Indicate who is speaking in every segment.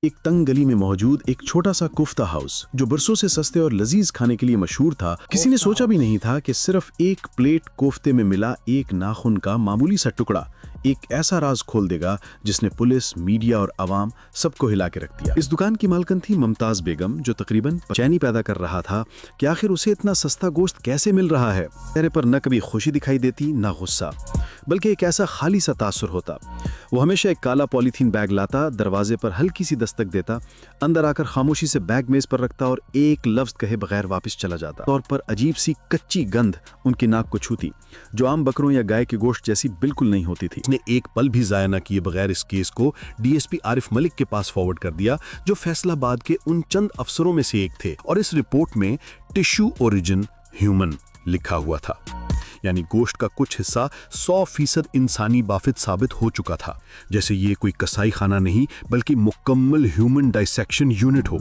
Speaker 1: ایک تنگ گلی میں موجود ایک چھوٹا سا کوفتہ ہاؤس جو برسوں سے سستے اور لذیذ کھانے کے لیے مشہور تھا، کسی نے سوچا بھی نہیں تھا کہ صرف ایک پلیٹ کوفتے میں ملا ایک ناخن کا معمولی سا ٹکڑا ایک ایسا راز کھول دے گا جس نے پولیس، میڈیا اور عوام سب کو ہلا کے رکھ دیا۔ اس دکان کی مالکن تھی ممتاز بیگم، جو تقریباً چینی پیدا کر رہا تھا کہ آخر اسے اتنا سستا گوشت کیسے مل رہا ہے۔ چہرے پر نہ کبھی خوشی دکھائی دیتی نہ غصہ، بلکہ ایک ایسا خالی سا تاثر ہوتا۔ وہ ہمیشہ ایک کالا پولیتھین بیگ لاتا، دروازے پر ہلکی سی دستک دیتا، اندر آ کر خاموشی سے بیگ میز پر رکھتا اور ایک لفظ کہے بغیر واپس چلا جاتا۔ طور پر عجیب سی کچی گند ان کی ناک کو چھوتی، جو عام بکروں یا گائے کے گوشت جیسی بالکل نہیں ہوتی تھی۔
Speaker 2: اس نے ایک پل بھی ضائع نہ کیے بغیر اس کیس کو D S P Arif Malik کے پاس فارورڈ کر دیا، جو فیصل آباد کے ان چند افسروں میں سے ایک تھے، اور اس رپورٹ میں ٹشو اوریجن ہیومن لکھا ہوا تھا، یعنی گوشت کا کچھ حصہ 100% انسانی بافت ثابت ہو چکا تھا، جیسے یہ کوئی کسائی خانہ نہیں بلکہ مکمل ہیومن ڈائسیکشن یونٹ ہو۔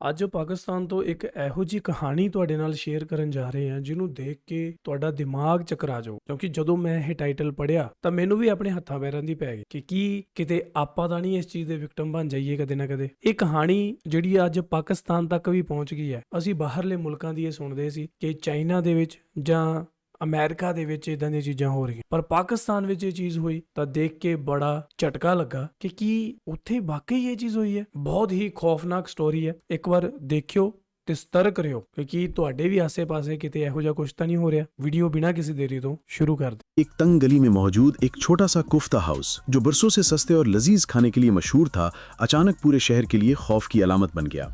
Speaker 3: ਅੱਜ ਪਾਕਿਸਤਾਨ ਤੋਂ ਇੱਕ ਇਹੋ ਜਿਹੀ ਕਹਾਣੀ ਤੁਹਾਡੇ ਨਾਲ ਸ਼ੇਅਰ ਕਰਨ ਜਾ ਰਹੇ ਹਾਂ ਜਿਹਨੂੰ ਦੇਖ ਕੇ ਤੁਹਾਡਾ ਦਿਮਾਗ ਚੱਕਰਾ ਜਾਊ, ਕਿਉਂਕਿ ਜਦੋਂ ਮੈਂ ਇਹ ਟਾਈਟਲ ਪੜ੍ਹਿਆ ਤਾਂ ਮੈਨੂੰ ਵੀ ਆਪਣੇ ਹੱਥਾਂ ਪੈਰਾਂ ਦੀ ਪੈ ਗਈ ਕਿ ਕੀ ਕਿਤੇ ਆਪਾਂ ਤਾਂ ਨਹੀਂ ਇਸ ਚੀਜ਼ ਦੇ ਵਿਕਟਮ ਬਣ ਜਾਈਏ ਕਦੇ ਨਾ ਕਦੇ। ਇਹ ਕਹਾਣੀ ਜਿਹੜੀ ਅੱਜ ਪਾਕਿਸਤਾਨ ਤੱਕ ਵੀ ਪਹੁੰਚ ਗਈ ਹੈ। ਅਸੀਂ ਬਾਹਰਲੇ ਮੁਲਕਾਂ ਦੀ ਇਹ ਸੁਣਦੇ ਸੀ ਕਿ ਚਾਈਨਾ ਦੇ ਵਿੱਚ ਜਾਂ ਅਮਰੀਕਾ ਦੇ ਵਿੱਚ ਇਦਾਂ ਦੀਆਂ ਚੀਜ਼ਾਂ ਹੋ ਰਹੀਆਂ, ਪਰ ਪਾਕਿਸਤਾਨ ਵਿੱਚ ਇਹ ਚੀਜ਼ ਹੋਈ ਤਾਂ ਦੇਖ ਕੇ ਬੜਾ ਝਟਕਾ ਲੱਗਾ ਕਿ ਕੀ ਉੱਥੇ ਵਾਕਈ ਇਹ ਚੀਜ਼ ਹੋਈ ਹੈ। ਬਹੁਤ ਹੀ ਖੌਫਨਾਕ ਸਟੋਰੀ ਹੈ, ਇੱਕ ਵਾਰ ਦੇਖਿਓ ਤੇ ਸਤਰਕ ਰਹੋ ਕਿ ਕੀ ਤੁਹਾਡੇ ਵੀ ਆਸੇ-ਪਾਸੇ ਕਿਤੇ ਇਹੋ ਜਿਹਾ ਕੁਝ ਤਾਂ ਨਹੀਂ ਹੋ ਰਿਹਾ। ਵੀਡੀਓ ਬਿਨਾਂ ਕਿਸੇ ਦੇਰੀ ਤੋਂ ਸ਼ੁਰੂ ਕਰ ਦੇ।
Speaker 1: ایک تنگ گلی میں موجود ایک چھوٹا سا کوفتہ ہاؤس جو برسوں سے سستے اور لذیذ کھانے کے لیے مشہور تھا، اچانک پورے شہر کے لیے خوف کی علامت بن گیا۔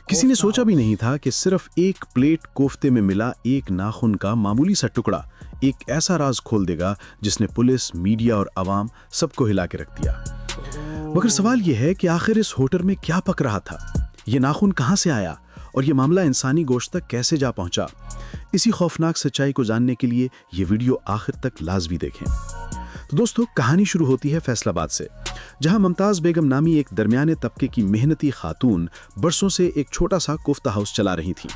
Speaker 1: کسی نے سوچا بھی نہیں تھا کہ صرف ایک پلیٹ کوفتے میں ملا ایک ناخن کا معمولی سا ٹکڑا ایک ایسا راز کھول دے گا جس نے پولیس، میڈیا اور عوام سب کو ہلا کے رکھ دیا۔ مگر سوال یہ ہے کہ آخر اس ہوٹل میں کیا پک رہا تھا؟ یہ ناخن کہاں سے آیا اور یہ معاملہ انسانی گوشت تک کیسے جا پہنچا؟ اسی خوفناک سچائی کو جاننے کے لیے یہ ویڈیو آخر تک لازمی دیکھیں۔ تو دوستو، کہانی شروع ہوتی ہے فیصل آباد سے، جہاں ممتاز بیگم نامی ایک درمیانے طبقے کی محنتی خاتون برسوں سے ایک چھوٹا سا کوفتہ ہاؤس چلا رہی تھیں۔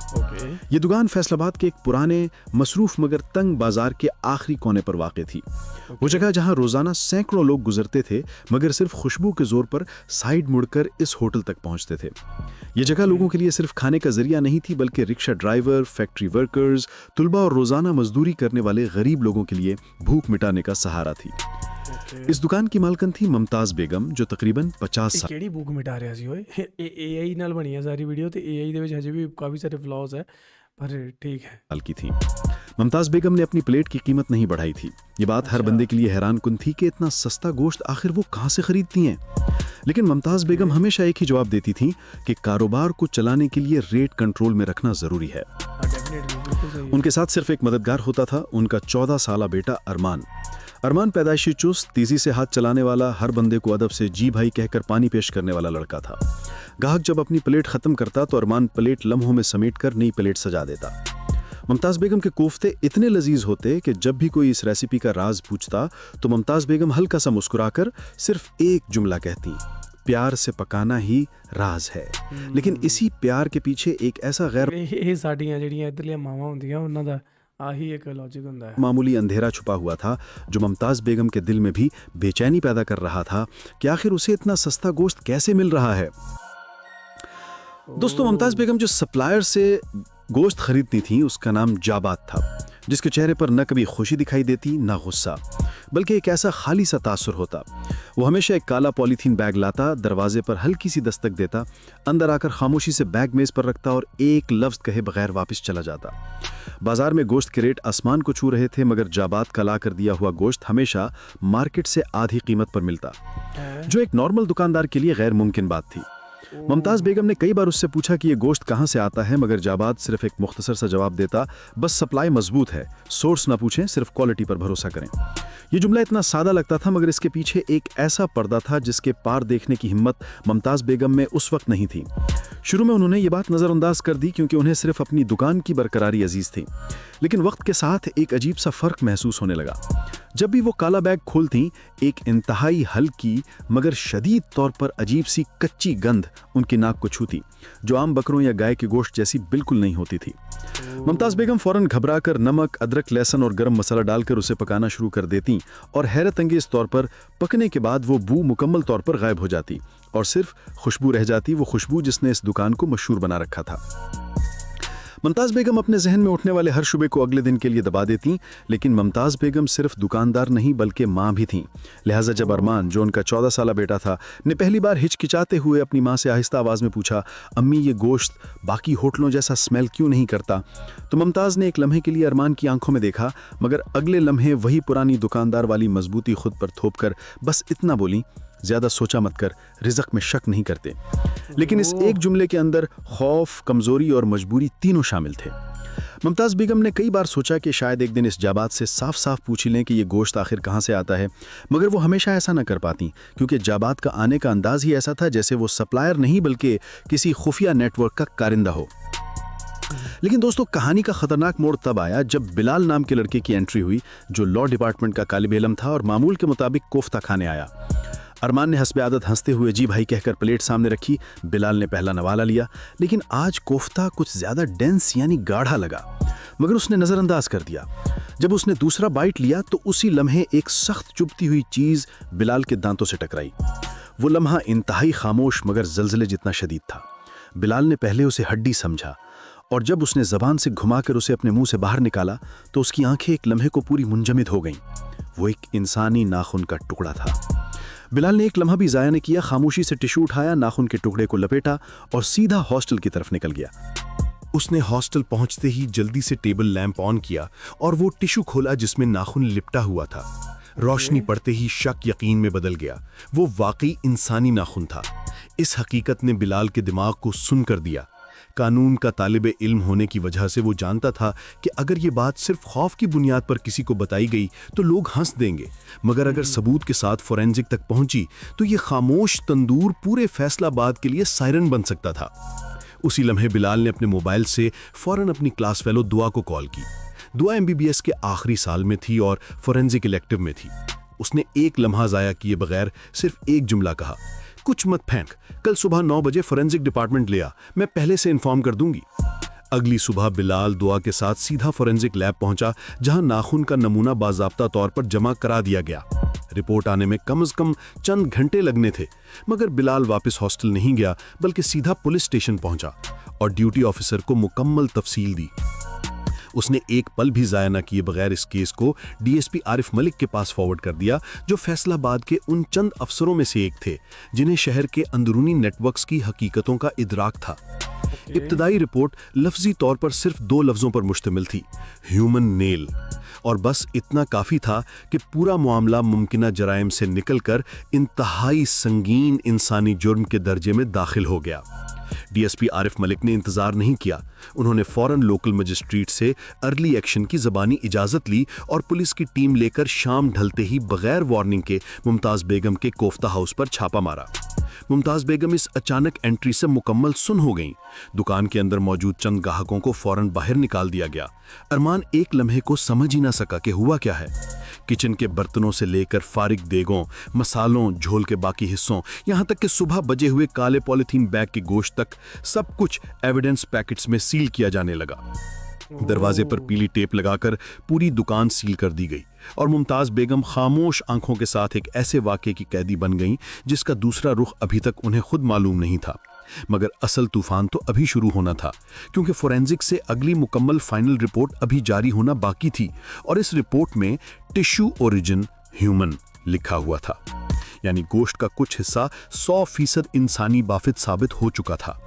Speaker 1: یہ دکان فیصل آباد کے ایک پرانے، مصروف مگر تنگ بازار کے آخری کونے پر واقع تھی۔ وہ جگہ جہاں روزانہ سینکڑوں لوگ گزرتے تھے، مگر صرف خوشبو کے زور پر سائیڈ مڑ کر اس ہوٹل تک پہنچتے تھے۔ یہ جگہ لوگوں کے لیے صرف کھانے کا ذریعہ نہیں تھی، بلکہ رکشہ ڈرائیور، فیکٹری ورکرز، طلباء اور روزانہ مزدوری کرنے والے غریب لوگوں کے لیے بھوک مٹانے کا سہارا تھی۔ اس دکان کی مالکن تھی ممتاز بیگم، جو تقریباً 50 سال
Speaker 3: ਕਿਹੜੀ ਭੁੱਖ ਮਿਟਾ ਰਿਹਾ ਸੀ ਓਏ। AI ਨਾਲ ਬਣੀ ਹੈ ਸਾਰੀ ਵੀਡੀਓ ਤੇ AI ਦੇ ਵਿੱਚ ਹਜੇ ਵੀ ਕਾਫੀ ਸਾਰੇ ਫਲॉज ਹੈ, پر ٹھیک ہے۔
Speaker 1: سال کی تھی۔ ممتاز بیگم نے اپنی پلیٹ کی قیمت نہیں بڑھائی تھی۔ یہ بات ہر بندے کے لیے حیران کن تھی کہ اتنا سستا گوشت آخر وہ کہاں سے خریدتی ہیں۔ لیکن ممتاز بیگم ہمیشہ ایک ہی جواب دیتی تھیں کہ کاروبار کو چلانے کے لیے ریٹ کنٹرول میں رکھنا ضروری ہے۔ ان کے ساتھ صرف ایک مددگار ہوتا تھا، ان کا 14 سالہ بیٹا ارمان۔ ارمان پیدائشی چست، تیزی سے ہاتھ چلانے والا، ہر بندے کو ادب سے جی بھائی کہہ کر پانی پیش کرنے والا لڑکا تھا۔ گاہک جب اپنی پلیٹ ختم کرتا تو ارمان پلیٹ لمحوں میں سمیٹ کر نئی پلیٹ سجا دیتا۔ ممتاز بیگم کے کوفتے اتنے لذیذ ہوتے کہ جب بھی کوئی اس ریسیپی کا راز پوچھتا تو ممتاز بیگم ہلکا سا مسکرا کر صرف ایک جملہ کہتی: پیار سے پکانا ہی راز ہے۔ لیکن اسی پیار کے پیچھے ایک ایسا غیر
Speaker 3: ਇਹ ਸਾਡੀਆਂ ਜਿਹੜੀਆਂ ਇੱਧਰਲੀਆਂ ਮਾਵਾਂ ਹੁੰਦੀਆਂ ਉਹਨਾਂ ਦਾ ਆਹੀ ਇੱਕ ਲੌਜਿਕ ਹੁੰਦਾ ਹੈ۔
Speaker 1: معمولی اندھیرا چھپا ہوا تھا جو ممتاز بیگم کے دل میں بھی بے چینی پیدا کر رہا تھا کہ آخر اسے اتنا سستا گوشت کیسے مل رہا ہے۔ دوستو، ممتاز بیگم جو سپلائر سے گوشت خریدتی تھیں اس کا نام جابات تھا، جس کے چہرے پر نہ کبھی خوشی دکھائی دیتی نہ غصہ، بلکہ ایک ایسا خالی سا تاثر ہوتا۔ وہ ہمیشہ ایک کالا پولیتھین بیگ لاتا، دروازے پر ہلکی سی دستک دیتا، اندر آ کر خاموشی سے بیگ میز پر رکھتا اور ایک لفظ کہے بغیر واپس چلا جاتا۔ بازار میں گوشت کے ریٹ آسمان کو چھو رہے تھے، مگر جابات کا لا کر دیا ہوا گوشت ہمیشہ مارکیٹ سے آدھی قیمت پر ملتا، جو ایک نارمل دکاندار کے لیے غیر ممکن بات تھی۔ ممتاز بیگم نے کئی بار اس سے پوچھا کہ یہ گوشت کہاں سے آتا ہے، مگر جابات صرف ایک مختصر سا جواب دیتا: بس سپلائی مضبوط ہے، سورس نہ پوچھیں، صرف کوالٹی پر بھروسہ کریں۔ یہ جملہ اتنا سادہ لگتا تھا، مگر اس کے پیچھے ایک ایسا پردہ تھا جس کے پار دیکھنے کی ہمت ممتاز بیگم میں اس وقت نہیں تھی۔ شروع میں انہوں نے یہ بات نظر انداز کر دی کیونکہ انہیں صرف اپنی دکان کی برقراری عزیز تھی، لیکن وقت کے ساتھ ایک عجیب سا فرق محسوس ہونے لگا۔ जब भी वो काला बैग खोलती, एक इंतहाई हल्की मगर शदीद तौर पर अजीब सी कच्ची गंध उनकी नाक को छूती, जो आम बकरों या गाय के गोश्त जैसी बिल्कुल नहीं होती थी। मुमताज़ बेगम फौरन घबराकर नमक, अदरक, लहसुन और गरम मसाला डालकर उसे पकाना शुरू कर देती और हैरत अंगेज तौर पर पकने के बाद वो बू मुकम्मल तौर पर गायब हो जाती और सिर्फ खुशबू रह जाती, वो खुशबू जिसने इस दुकान को मशहूर बना रखा था। मुमताज़ बेगम अपने जहन में उठने वाले हर शुबे को अगले दिन के लिए दबा देती, लेकिन मुमताज़ बेगम सिर्फ दुकानदार नहीं बल्कि माँ भी थीं। लिहाजा जब अरमान, जो उनका 14 साला बेटा था, ने पहली बार हिचकिचाते हुए अपनी माँ से आहिस्ता आवाज़ में पूछा, अम्मी ये गोश्त बाकी होटलों जैसा स्मेल क्यों नहीं करता, तो मुमताज़ ने एक लम्हे के लिए अरमान की आंखों में देखा, मगर अगले लम्हे वही पुरानी दुकानदार वाली मजबूती खुद पर थोप कर बस इतना बोली, ज्यादा सोचा मत कर, रिज़्क में शक नहीं करते। लेकिन इस एक जुमले के अंदर खौफ, कमजोरी और मजबूरी तीनों शामिल थे। मुमताज़ बेगम ने कई बार सोचा कि शायद एक दिन इस जाबात से साफ साफ पूछ लें कि ये गोश्त आखिर कहाँ से आता है, मगर वो हमेशा ऐसा न कर पाती, क्योंकि जाबात का आने का अंदाज ही ऐसा था जैसे वो सप्लायर नहीं बल्कि किसी खुफिया नेटवर्क का कारिंदा हो। लेकिन दोस्तों, कहानी का खतरनाक मोड़ तब आया जब बिलाल नाम के लड़के की एंट्री हुई, जो लॉ डिपार्टमेंट का तालिब इल्म था और मामूल के मुताबिक कोफ्ता खाने आया। अरमान ने हस्बे आदत हंसते हुए जी भाई कहकर प्लेट सामने रखी। बिलाल ने पहला नवाला लिया, लेकिन आज कोफ्ता कुछ ज्यादा डेंस यानी गाढ़ा लगा, मगर उसने नजरअंदाज कर दिया। जब उसने दूसरा बाइट लिया तो उसी लम्हे एक सख्त चुभती हुई चीज बिलाल के दांतों से टकराई। वो लम्हा इंतहाई खामोश मगर जलजले जितना शदीद था। बिलाल ने पहले उसे हड्डी समझा, और जब उसने जबान से घुमाकर उसे अपने मुंह से बाहर निकाला तो उसकी आंखें एक लम्हे को पूरी मुंजमद हो गईं। वो एक इंसानी नाखून का टुकड़ा था। बिलाल ने एक लम्हा भी जाया न किया, खामोशी से टिश्यू उठाया, नाखून के टुकड़े को लपेटा और सीधा हॉस्टल की तरफ निकल गया।
Speaker 2: उसने हॉस्टल पहुंचते ही जल्दी से टेबल लैंप ऑन किया और वो टिश्यू खोला जिसमें नाखून लिपटा हुआ था। रोशनी पड़ते ही शक यकीन में बदल गया, वो वाकई इंसानी नाखून था। इस हकीकत ने बिलाल के दिमाग को सुन कर दिया। कानून का तालिबे इल्म होने की वजह से वो जानता था कि अगर ये बात सिर्फ खौफ की बुनियाद पर किसी को बताई गई तो लोग हंस देंगे, मगर अगर सबूत के साथ फोरेंसिक तक पहुंची तो ये खामोश तंदूर पूरे फैसलाबाद के लिए सायरन बन सकता था। उसी लम्हे बिलाल ने अपने मोबाइल से फौरन अपनी क्लास फेलो दुआ को कॉल की। दुआ MBBS के आखिरी साल में थी और फोरेंसिक इलेक्टिव में थी। उसने एक लम्हा जाया किए बगैर सिर्फ एक जुमला कहा, कुछ मत फेंक, कल सुबह 9 बजे फोरेंसिक डिपार्टमेंट ले आ, मैं पहले से इन्फॉर्म कर दूंगी। अगली सुबह बिलाल दुआ के साथ सीधा फोरेंसिक लैब पहुंचा, जहां नाखून का नमूना बाज़ाब्ता तौर पर जमा करा दिया गया। रिपोर्ट आने में कम से कम चंद घंटे लगने थे, मगर बिलाल वापस हॉस्टल नहीं गया बल्कि सीधा पुलिस स्टेशन पहुंचा और ड्यूटी ऑफिसर को मुकम्मल तफसील दी। उसने एक पल भी जाया न किए बगैर इस केस को DSP आरिफ मलिक के पास फॉरवर्ड कर दिया, जो फैसलाबाद के उन चंद अफसरों में से एक थे जिन्हें शहर के अंदरूनी नेटवर्क्स की हकीकतों का इदराक था। इब्तदाई रिपोर्ट लफ्जी तौर पर सिर्फ 2 लफ्जों पर मुश्तमिल थी, ह्यूमन नेल, और बस इतना काफी था कि पूरा मामला मुमकिना जराइम से निकलकर इंतहाई संगीन इंसानी जुर्म के दर्जे में दाखिल हो गया। DSP आरिफ मलिक ने इंतजार नहीं किया। उन्होंने फौरन लोकल मजिस्ट्रेट से अर्ली एक्शन की ज़बानी इजाज़त ली और पुलिस की टीम लेकर शाम ढलते ही बगैर वार्निंग के मुमताज़ बेगम के कोफ्ता हाउस पर छापा मारा। मुमताज़ बेगम इस अचानक एंट्री से मुकम्मल सुन हो गईं। दुकान के अंदर मौजूद चंद ग्राहकों को फौरन बाहर निकाल दिया गया। अरमान एक लम्हे को समझ ही ना सका कि हुआ क्या है। किचन के बर्तनों से लेकर फारिग देगों, मसालों, झोल के बाकी हिस्सों, यहाँ तक कि सुबह बजे हुए काले पॉलिथीन बैग के गोश्त तक सब कुछ एविडेंस पैकेट्स में सील किया जाने लगा। दरवाजे पर पीली टेप लगाकर पूरी दुकान सील कर दी गई और मुमताज़ बेगम खामोश आंखों के साथ एक ऐसे वाक़े की कैदी बन गईं जिसका दूसरा रुख अभी तक उन्हें खुद मालूम नहीं था। मगर असल तूफान तो अभी शुरू होना था, क्योंकि फोरेंसिक से अगली मुकम्मल फाइनल रिपोर्ट अभी जारी होना बाकी थी और इस रिपोर्ट में टिश्यू ओरिजिन ह्यूमन लिखा हुआ था, यानी गोश्त का कुछ हिस्सा 100% इंसानी बाफिद साबित हो चुका था।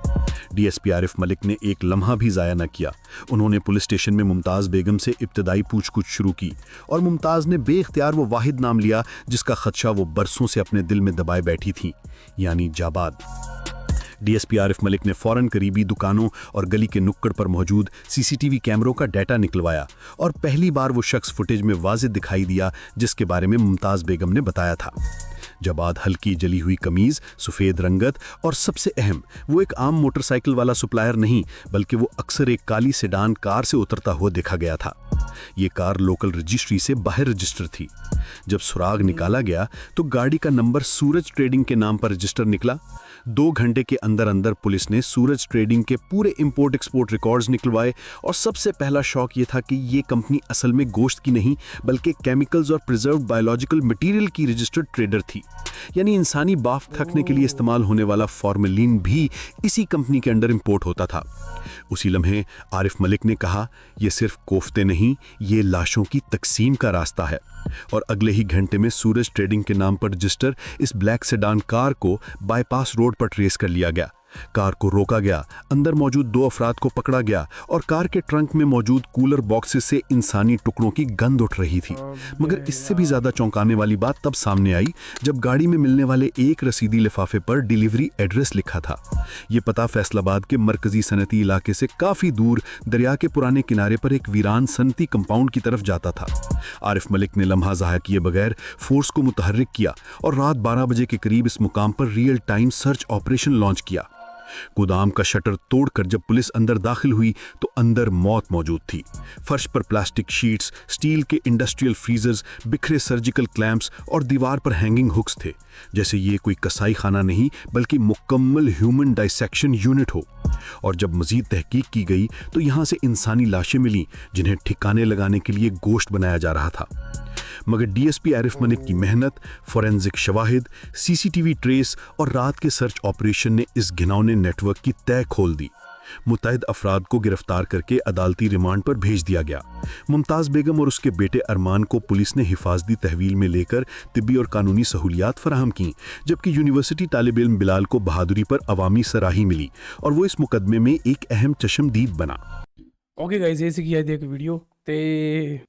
Speaker 2: DSP आरिफ मलिक ने एक लम्हा भी जाया न किया। उन्होंने पुलिस स्टेशन में मुमताज़ बेगम से इब्तदाई पूछगछ शुरू की और मुमताज़ ने बेख्तियार वो वाहिद नाम लिया जिसका खदशा वो बरसों से अपने दिल में दबाए बैठी थी, यानी जाबाद। DSP आरिफ मलिक ने फौरन करीबी दुकानों और गली के नुक्कड़ पर मौजूद CCTV कैमरों का डाटा निकलवाया और पहली बार वो शख्स फुटेज में वाज़ेह दिखाई दिया जिसके बारे में मुमताज़ बेगम ने बताया था। जाबाद हल्की जली हुई कमीज, सफ़ेद रंगत और सबसे अहम, वो एक आम मोटरसाइकिल वाला सप्लायर नहीं बल्कि वो अक्सर एक काली सेडान कार से उतरता हुआ देखा गया था। ये कार लोकल रजिस्ट्री से बाहर रजिस्टर थी। जब सुराग निकाला गया तो गाड़ी का नंबर सूरज ट्रेडिंग के नाम पर रजिस्टर निकला। 2 घंटे के अंदर अंदर पुलिस ने सूरज ट्रेडिंग के पूरे इंपोर्ट एक्सपोर्ट रिकॉर्ड्स निकलवाए और सबसे पहला शौक ये था कि ये कंपनी असल में गोश्त की नहीं बल्कि केमिकल्स और प्रिजर्व्ड बायोलॉजिकल मटेरियल की रजिस्टर्ड ट्रेडर थी। यानी इंसानी बाफ थकने के लिए इस्तेमाल होने वाला फॉर्मेलिन भी इसी कंपनी के अंडर इंपोर्ट होता था। उसी लम्हे आरिफ मलिक ने कहा, ये सिर्फ कोफ्ते नहीं, ये लाशों की तकसीम का रास्ता है। और अगले ही घंटे में सूरज ट्रेडिंग के नाम पर रजिस्टर इस ब्लैक सेडान कार को बाईपास रोड पर ट्रेस कर लिया गया। कार को रोका गया, अंदर मौजूद 2 अफराद को पकड़ा गया और कार के ट्रंक में मौजूद कूलर बॉक्सेस से इंसानी टुकड़ों की गंध उठ रही थी। मगर इससे भी ज्यादा चौंकाने वाली बात तब सामने आई जब गाड़ी में मिलने वाले एक रसीदी लिफाफे पर डिलीवरी एड्रेस लिखा था। ये पता फैसलाबाद के मरकजी सनती इलाके से काफी दूर दरिया के पुराने किनारे पर एक वीरान सनती कंपाउंड की तरफ जाता था। आरिफ मलिक ने लम्हा ज़ाया किए बगैर फोर्स को मुतहर्रिक किया और रात 12 बजे के करीब इस मुकाम पर real time search operation launch किया। गोदाम का शटर तोड़कर जब पुलिस अंदर दाखिल हुई तो अंदर मौत मौजूद थी। फर्श पर प्लास्टिक शीट्स, स्टील के इंडस्ट्रियल फ्रीजर्स, बिखरे सर्जिकल क्लैंप्स और दीवार पर हैंगिंग हुक्स थे, जैसे ये कोई कसाई खाना नहीं बल्कि मुकम्मल ह्यूमन डाइसेक्शन यूनिट हो। और जब मजीद तहकीक की गई तो यहाँ से इंसानी लाशें मिली जिन्हें ठिकाने लगाने के लिए गोश्त बनाया जा रहा था। मगर डीएसपी आरिफ मलिक की मेहनत, फोरेंसिक शवाहिद, सीसीटीवी ट्रेस और रात के सर्च ऑपरेशन ने इस घिनौने नेटवर्क की तह खोल दी। मुतैद अफराद को गिरफ्तार करके अदालती रिमांड पर भेज दिया गया। मुमताज़ बेगम और उसके बेटे अरमान को पुलिस ने हिफाजती तहवील में लेकर तिब्बी और कानूनी सहूलियात फराहम की, जबकि यूनिवर्सिटी तालिब इल्म बिलाल को बहादुरी पर अवामी सराही मिली और वो इस मुकदमे में एक अहम चश्मदीद बना।
Speaker 3: ਓਕੇ ਗਾਇਜ਼, ਇਹ ਸੀਗੀ ਅੱਜ ਦੀ ਇੱਕ ਵੀਡੀਓ ਤੇ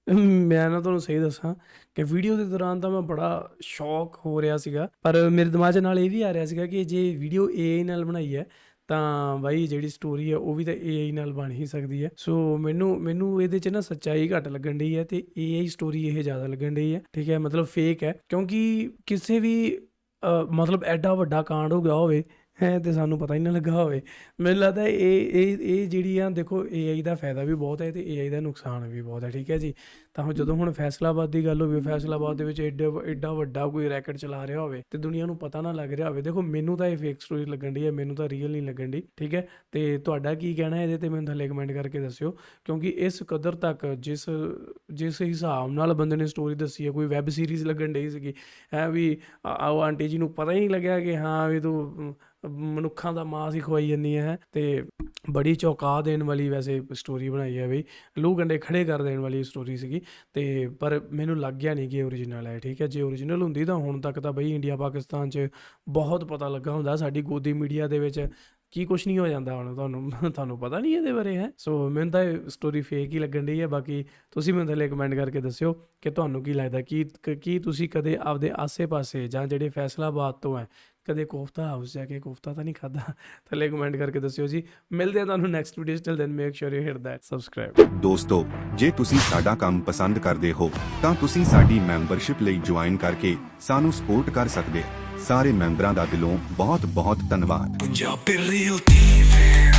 Speaker 3: ਮੈਂ ਨਾ ਤੁਹਾਨੂੰ ਸਹੀ ਦੱਸਾਂ ਕਿ ਵੀਡੀਓ ਦੇ ਦੌਰਾਨ ਤਾਂ ਮੈਂ ਬੜਾ ਸ਼ੌਕ ਹੋ ਰਿਹਾ ਸੀਗਾ, ਪਰ ਮੇਰੇ ਦਿਮਾਗ 'ਚ ਨਾਲ ਇਹ ਵੀ ਆ ਰਿਹਾ ਸੀਗਾ ਕਿ ਜੇ ਵੀਡੀਓ AI ਨਾਲ ਬਣਾਈ ਹੈ ਤਾਂ ਬਾਈ ਜਿਹੜੀ ਸਟੋਰੀ ਹੈ ਉਹ ਵੀ ਤਾਂ AI ਨਾਲ ਬਣ ਹੀ ਸਕਦੀ ਹੈ। ਸੋ ਮੈਨੂੰ ਇਹਦੇ 'ਚ ਨਾ ਸੱਚਾਈ ਘੱਟ ਲੱਗਣ ਡਈ ਹੈ ਤੇ AI ਸਟੋਰੀ ਇਹ ਜ਼ਿਆਦਾ ਲੱਗਣ ਡਈ ਹੈ। ਠੀਕ ਹੈ, ਮਤਲਬ ਫੇਕ ਹੈ, ਕਿਉਂਕਿ ਕਿਸੇ ਵੀ ਮਤਲਬ ਐਡਾ ਵੱਡਾ ਕਾਂਡ ਹੋ ਗਿਆ ਹੋਵੇ ਹੈ ਤੇ ਸਾਨੂੰ ਪਤਾ ਹੀ ਨਾ ਲੱਗਾ ਹੋਵੇ। ਮੈਨੂੰ ਲੱਗਦਾ ਇਹ ਜਿਹੜੀ ਆ ਦੇਖੋ AI ਦਾ ਫਾਇਦਾ ਵੀ ਬਹੁਤ ਹੈ ਤੇ AI ਦਾ ਨੁਕਸਾਨ ਵੀ ਬਹੁਤ ਹੈ। ਠੀਕ ਹੈ ਜੀ, ਤਾਂ ਜਦੋਂ ਹੁਣ ਫੈਸਲਾਬਾਦ ਦੀ ਗੱਲ ਹੋਵੇ, ਫੈਸਲਾਬਾਦ ਦੇ ਵਿੱਚ ਐਡਾ ਵੱਡਾ ਕੋਈ ਰੈਕਟ ਚਲਾ ਰਿਹਾ ਹੋਵੇ ਤੇ ਦੁਨੀਆ ਨੂੰ ਪਤਾ ਨਾ ਲੱਗ ਰਿਹਾ ਹੋਵੇ, ਦੇਖੋ ਮੈਨੂੰ ਤਾਂ ਇਹ ਫੇਕ ਸਟੋਰੀ ਲੱਗਣ ਡਈ ਹੈ, ਮੈਨੂੰ ਤਾਂ ਰੀਅਲ ਨਹੀਂ ਲੱਗਣ ਡਈ। ਠੀਕ ਹੈ, ਤੇ ਤੁਹਾਡਾ ਕੀ ਕਹਿਣਾ ਇਹਦੇ ਤੇ ਮੈਨੂੰ ਥੱਲੇ ਕਮੈਂਟ ਕਰਕੇ ਦੱਸਿਓ, ਕਿਉਂਕਿ ਇਸ ਕਦਰ ਤੱਕ ਜਿਸ ਹਿਸਾਬ ਨਾਲ ਬੰਦੇ ਨੇ ਸਟੋਰੀ ਦੱਸੀ ਹੈ, ਕੋਈ ਵੈਬ ਸੀਰੀਜ਼ ਲੱਗਣ ਡਈ ਸੀਗੀ ਹੈ ਵੀ ਉਹ ਆਂਟੀ ਜੀ ਨੂੰ ਪਤਾ ਹੀ ਨਹੀਂ ਲੱਗਿਆ ਕਿ ਹਾਂ ਵੀ ਤੂੰ ਮਨੁੱਖਾਂ ਦਾ ਮਾਸ ਹੀ ਖਵਾਈ ਜਾਂਦੀ ਹੈ। ਤੇ ਬੜੀ ਚੌਂਕਾ ਦੇਣ ਵਾਲੀ ਵੈਸੇ ਸਟੋਰੀ ਬਣਾਈ ਹੈ ਬਈ, ਲੂਹ ਕੰਡੇ ਖੜੇ ਕਰ ਦੇਣ ਵਾਲੀ ਸਟੋਰੀ ਸੀਗੀ। ਤੇ ਪਰ ਮੈਨੂੰ ਲੱਗ ਗਿਆ ਨਹੀਂ ਕਿ ਓਰੀਜਨਲ ਹੈ। ਠੀਕ ਹੈ, ਜੇ ਓਰੀਜਨਲ ਹੁੰਦੀ ਤਾਂ ਹੁਣ ਤੱਕ ਤਾਂ ਬਈ ਇੰਡੀਆ ਪਾਕਿਸਤਾਨ 'ਚ ਬਹੁਤ ਪਤਾ ਲੱਗਾ ਹੁੰਦਾ। ਸਾਡੀ ਗੋਦੀ ਮੀਡੀਆ ਦੇ ਵਿੱਚ ਕੀ ਕੁਛ ਨਹੀਂ ਹੋ ਜਾਂਦਾ ਹੁਣ, ਤੁਹਾਨੂੰ ਪਤਾ ਨਹੀਂ ਇਹਦੇ ਬਾਰੇ ਹੈ। ਸੋ ਮੈਨੂੰ ਤਾਂ ਇਹ ਸਟੋਰੀ ਫੇਕ ਹੀ ਲੱਗਣ ਡਈ ਹੈ। ਬਾਕੀ ਤੁਸੀਂ ਮੈਨੂੰ ਥੱਲੇ ਕਮੈਂਟ ਕਰਕੇ ਦੱਸਿਓ ਕਿ ਤੁਹਾਨੂੰ ਕੀ ਲੱਗਦਾ, ਕੀ ਤੁਸੀਂ ਕਦੇ ਆਪਦੇ ਆਸੇ ਪਾਸੇ ਜਾਂ ਜਿਹੜੇ ਫੈਸਲਾਬਾਦ ਤੋਂ ਹੈ ਕਦੇ ਕੋਫਤਾ ਹਾਊਸ ਜਾ ਕੇ ਕੋਫਤਾ ਤਾਂ ਨਹੀਂ ਖਾਧਾ? ਥੱਲੇ ਕਮੈਂਟ ਕਰਕੇ ਦੱਸਿਓ ਜੀ। ਮਿਲਦੇ ਆ ਤੁਹਾਨੂੰ ਨੈਕਸਟ ਵੀਡੀਓ 'ਚ। Till then make sure you hit that subscribe.
Speaker 4: ਦੋਸਤੋ, ਜੇ ਤੁਸੀਂ ਸਾਡਾ ਕੰਮ ਪਸੰਦ ਕਰਦੇ ਹੋ ਤਾਂ ਤੁਸੀਂ ਸਾਡੀ ਮੈਂਬਰਸ਼ਿਪ ਲਈ ਜੁਆਇਨ ਕਰਕੇ ਸਾਨੂੰ ਸਪੋਰਟ ਕਰ ਸਕਦੇ ਹੋ। ਸਾਰੇ ਮੈਂਬਰਾਂ ਦਾ ਦਿਲੋਂ ਬਹੁਤ ਬਹੁਤ ਧੰਨਵਾਦ।
Speaker 5: Punjabi real TV.